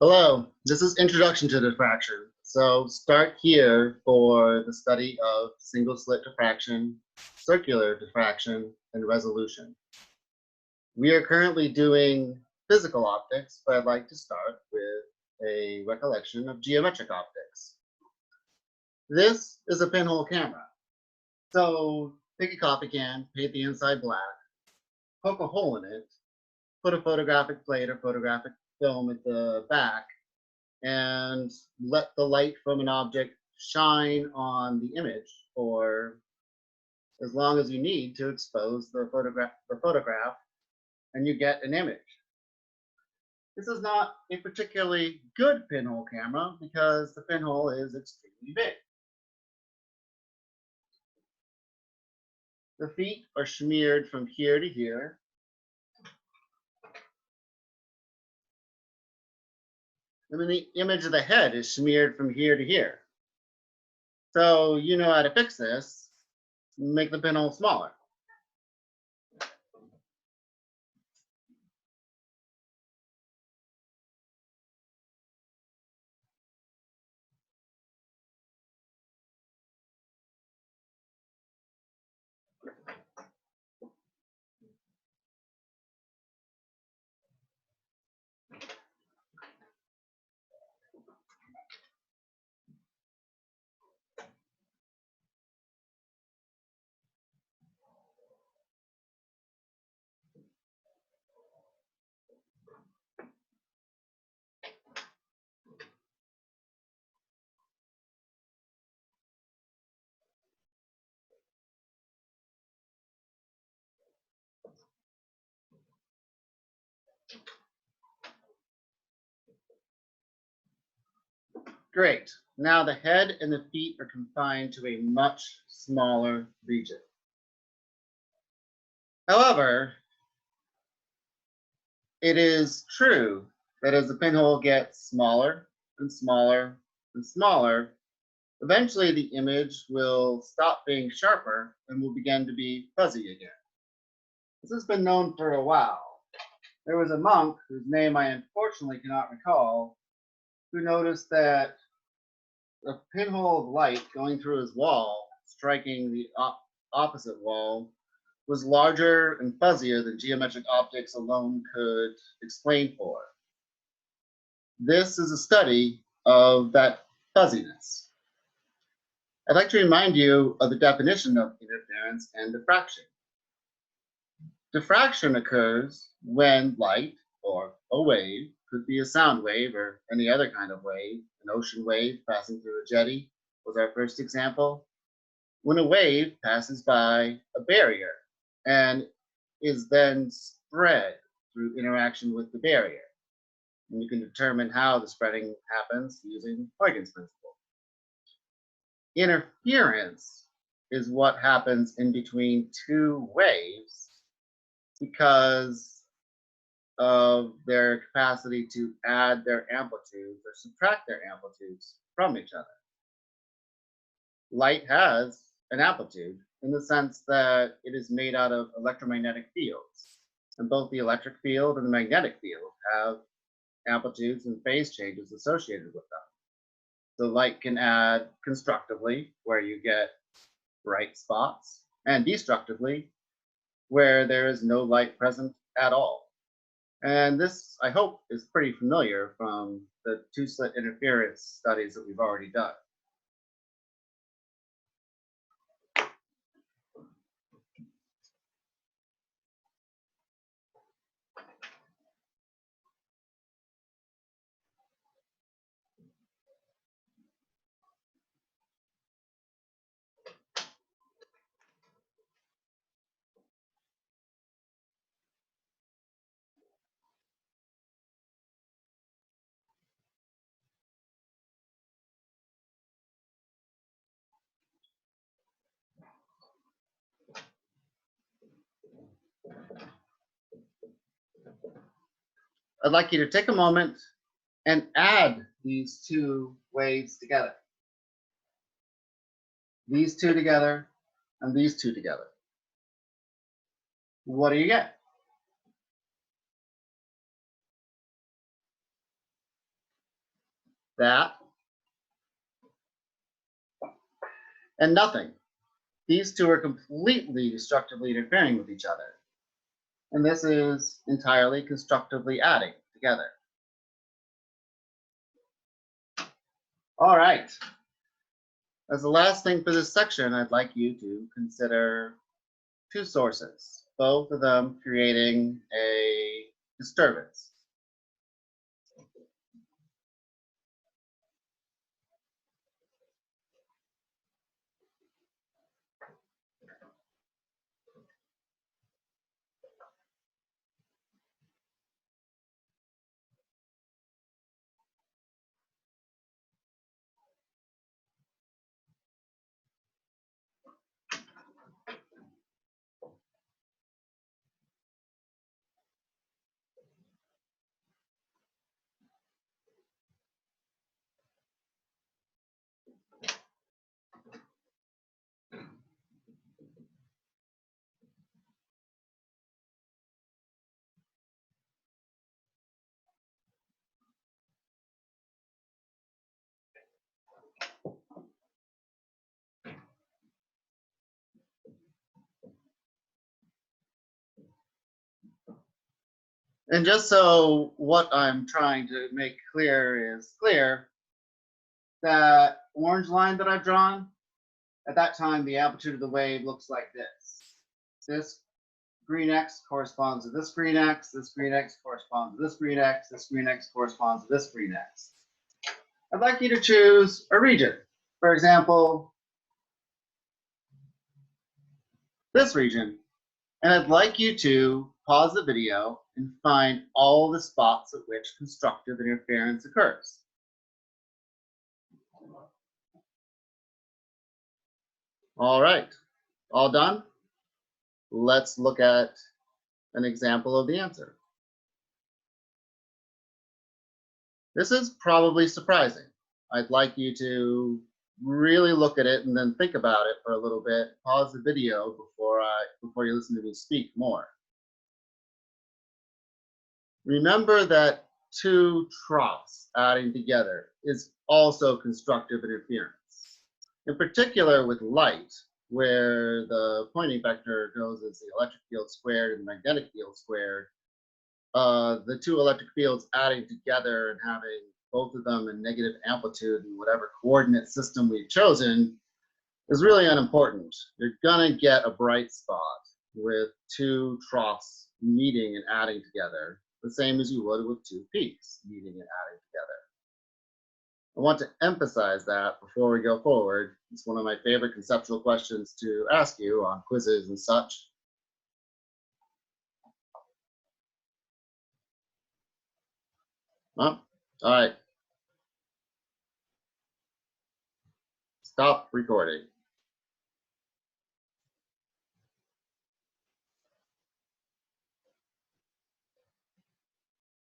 Hello, this is Introduction to Diffraction. So start here for the study of single slit diffraction, circular diffraction, and resolution. We are currently doing physical optics, but I'd like to start with a recollection of geometric optics. This is a pinhole camera. So take a coffee can, paint the inside black, poke a hole in it, put a photographic plate or photographic film at the back, and let the light from an object shine on the image for as long as you need to expose the photograph, and you get an image. This is not a particularly good pinhole camera because the pinhole is extremely big. The feet are smeared from here to here. And then the image of the head is smeared from here to here. So you know how to fix this. Make the pinhole smaller. Great. Now the head and the feet are confined to a much smaller region. However, it is true that as the pinhole gets smaller and smaller and smaller, eventually the image will stop being sharper and will begin to be fuzzy again. This has been known for a while. There was a monk whose name I unfortunately cannot recall, who noticed that a pinhole of light going through his wall, striking the opposite wall, was larger and fuzzier than geometric optics alone could explain for. This is a study of that fuzziness. I'd like to remind you of the definition of interference and diffraction. Diffraction occurs when light, or a wave, could be a sound wave or any other kind of wave, an ocean wave passing through a jetty was our first example, when a wave passes by a barrier and is then spread through interaction with the barrier. And you can determine how the spreading happens using Huygens principle. Interference is what happens in between two waves because of their capacity to add their amplitudes or subtract their amplitudes from each other. Light has an amplitude in the sense that it is made out of electromagnetic fields, and both the electric field and the magnetic field have amplitudes and phase changes associated with them. So light can add constructively, where you get bright spots, and destructively, where there is no light present at all. And this, I hope, is pretty familiar from the two-slit interference studies that we've already done. I'd like you to take a moment and add these two waves together. These two together and these two together. What do you get? that, and nothing. These two are completely destructively interfering with each other. And this is entirely constructively adding together. All right. As the last thing for this section, I'd like you to consider two sources, both of them creating a disturbance. And just so what I'm trying to make clear is clear, that orange line that I've drawn, at that time, the amplitude of the wave looks like this. This green X corresponds to this green X, this green X corresponds to this green X, this green X corresponds to this green X. I'd like you to choose a region. For example, this region. And I'd like you to pause the video and find all the spots at which constructive interference occurs. All right, all done? Let's look at an example of the answer. This is probably surprising. I'd like you to really look at it and then think about it for a little bit. Pause the video before you listen to me speak more. Remember that two troughs adding together is also constructive interference. In particular with light, where the Poynting vector goes as the electric field squared and the magnetic field squared, the two electric fields adding together and having both of them in negative amplitude in whatever coordinate system we've chosen is really unimportant. You're gonna get a bright spot with two troughs meeting and adding together, the same as you would with two peaks meeting and adding together. I want to emphasize that before we go forward. It's one of my favorite conceptual questions to ask you on quizzes and such. Well, all right. Stop recording.